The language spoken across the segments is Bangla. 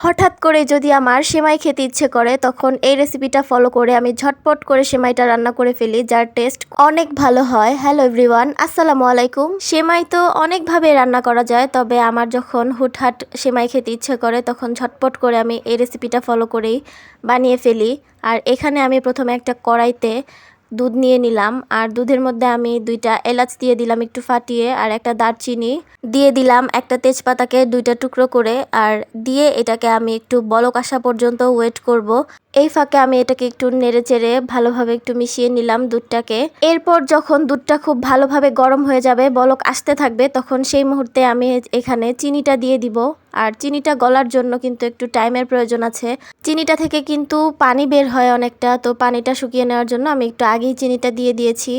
হঠাৎ করে যদি আমার সেমাই খেতে ইচ্ছে করে তখন এই রেসিপিটা ফলো করে আমি ঝটপট করে সেমাইটা রান্না করে ফেলি, যার টেস্ট অনেক ভালো হয়। হ্যালো এভরিওয়ান, আসসালামু আলাইকুম। সেমাই তো অনেকভাবে রান্না করা যায়, তবে আমার যখন হুটহাট সেমাই খেতে ইচ্ছে করে তখন ঝটপট করে আমি এই রেসিপিটা ফলো করেই বানিয়ে ফেলি। আর এখানে আমি প্রথমে একটা কড়াইতে দুধ নিয়ে নিলাম, আর দুধের মধ্যে আমি 2টা এলাচ দিয়ে দিলাম একটু ফাটিয়ে, আর একটা দারচিনি দিয়ে দিলাম, একটা তেজপাতাকে 2টা টুকরো করে, আর দিয়ে এটাকে আমি একটু বলক আসা পর্যন্ত ওয়েট করব। এই ফাঁকে আমি এটাকে একটু নেড়ে চেড়ে ভালোভাবে একটু মিশিয়ে নিলাম দুধটাকে। এরপর যখন দুধটা খুব ভালোভাবে গরম হয়ে যাবে, বলক আসতে থাকবে, তখন সেই মুহূর্তে আমি এখানে চিনিটা দিয়ে দিব। আর চিনিটা গলার জন্য কিন্তু একটু টাইমের প্রয়োজন আছে। চিনিটা থেকে কিন্তু পানি বের হয় অনেকটা, তো পানিটা শুকিয়ে নেওয়ার জন্য আমি একটু আগেই চিনিটা দিয়ে দিয়েছি।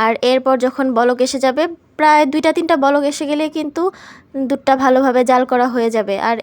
আর এরপর যখন বলক এসে যাবে, প্রায় 2-3টা বলক এসে গেলে কিন্তু দুধটা ভালোভাবে জাল করা হয়ে যাবে। আর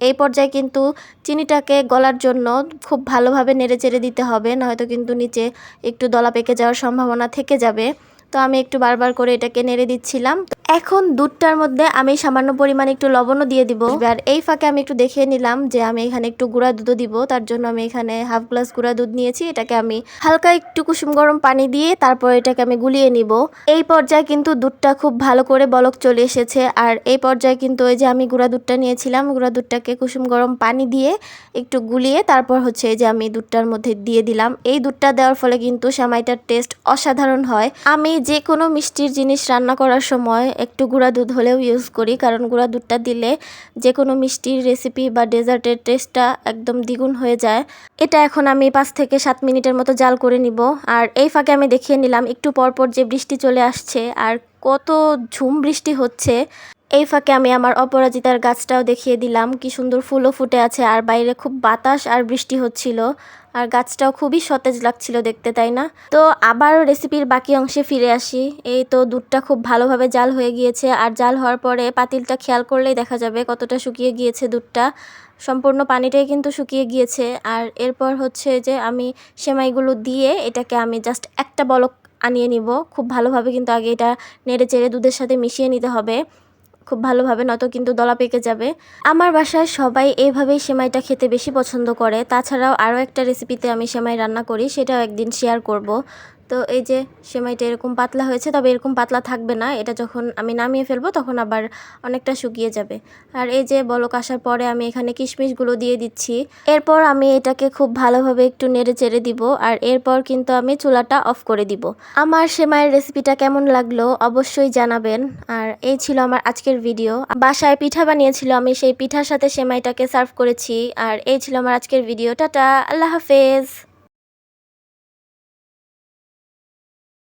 এই পর্যায়ে কিন্তু চিনিটাকে গলার জন্য খুব ভালোভাবে নেড়ে চেড়ে দিতে হবে, নয়তো কিন্তু নিচে একটু দলা পেকে যাওয়ার সম্ভাবনা থেকে যাবে। তো আমি একটু বারবার করে এটাকে নেড়ে দিচ্ছিলাম। এখন দুধটার মধ্যে আমি সামান্য পরিমাণে একটু লবণও দিয়ে দিব। আর এই ফাঁকে আমি একটু দেখে নিলাম যে আমি এখানে একটু গুঁড়া দুধও দিব, তার জন্য আমি এখানে হাফ গ্লাস গুঁড়া দুধ নিয়েছি। এটাকে আমি হালকা একটু কুসুম গরম পানি দিয়ে তারপর এটাকে আমি গুলিয়ে নিব। এই পর্যায়ে কিন্তু দুধটা খুব ভালো করে বলক চলে এসেছে। আর এই পর্যায়ে কিন্তু ওই যে আমি গুঁড়া দুধটা নিয়েছিলাম, গুঁড়া দুধটাকে কুসুম গরম পানি দিয়ে একটু গুলিয়ে তারপর হচ্ছে এই যে আমি দুধটার মধ্যে দিয়ে দিলাম। এই দুধটা দেওয়ার ফলে কিন্তু সেমাইটার টেস্ট অসাধারণ হয়। আমি যে কোনো মিষ্টির জিনিস রান্না করার সময় একটু গুঁড়া দুধ হলেও ইউজ করি, কারণ গুঁড়া দুধটা দিলে যে কোনো মিষ্টির রেসিপি বা ডেজার্টের টেস্টটা একদম দ্বিগুণ হয়ে যায়। এটা এখন আমি 5 থেকে 7 মিনিটের মতো জাল করে নিব। আর এই ফাঁকে আমি দেখিয়ে নিলাম একটু পরপর যে বৃষ্টি চলে আসছে আর কত ঝুম বৃষ্টি হচ্ছে। এই ফাঁকে আমি আমার অপরাজিতার গাছটাও দেখিয়ে দিলাম, কি সুন্দর ফুলও ফুটে আছে, আর বাইরে খুব বাতাস আর বৃষ্টি হচ্ছিল, আর গাছটাও খুবই সতেজ লাগছিল দেখতে, তাই না? তো আবার রেসিপির বাকি অংশে ফিরে আসি। এই তো দুধটা খুব ভালোভাবে জাল হয়ে গিয়েছে, আর জাল হওয়ার পরে পাতিলটা খেয়াল করলেই দেখা যাবে কতটা শুকিয়ে গিয়েছে দুধটা। সম্পূর্ণ পানিটাই কিন্তু শুকিয়ে গিয়েছে। আর এরপর হচ্ছে যে আমি সেমাইগুলো দিয়ে এটাকে আমি জাস্ট একটা বলক আনিয়ে নিব। খুব ভালোভাবে কিন্তু আগে এটা নেড়ে চেড়ে দুধের সাথে মিশিয়ে নিতে হবে খুব ভালোভাবে, নয়তো কিন্তু দলা পেকে যাবে। আমার বাসায় সবাই এইভাবেই সেমাইটা খেতে বেশি পছন্দ করে। তাছাড়াও আরও একটা রেসিপিতে আমি সেমাই রান্না করি, সেটাও একদিন শেয়ার করব। তো এই যে সেমাইটা এরকম পাতলা হয়েছে, তবে এরকম পাতলা থাকবে না, এটা যখন আমি নামিয়ে ফেলবো তখন আবার অনেকটা শুকিয়ে যাবে। আর এই যে বলক আসার পরে আমি এখানে কিশমিশগুলো দিয়ে দিচ্ছি। এরপর আমি এটাকে খুব ভালোভাবে একটু নেড়ে চেড়ে দিব, আর এরপর কিন্তু আমি চুলাটা অফ করে দিব। আমার সেমাইয়ের রেসিপিটা কেমন লাগলো অবশ্যই জানাবেন। আর এই ছিল আমার আজকের ভিডিও। বাসায় পিঠা বানিয়েছিল, আমি সেই পিঠার সাথে সেমাইটাকে সার্ভ করেছি। আর এই ছিল আমার আজকের ভিডিও। টাটা, আল্লাহ হাফেজ।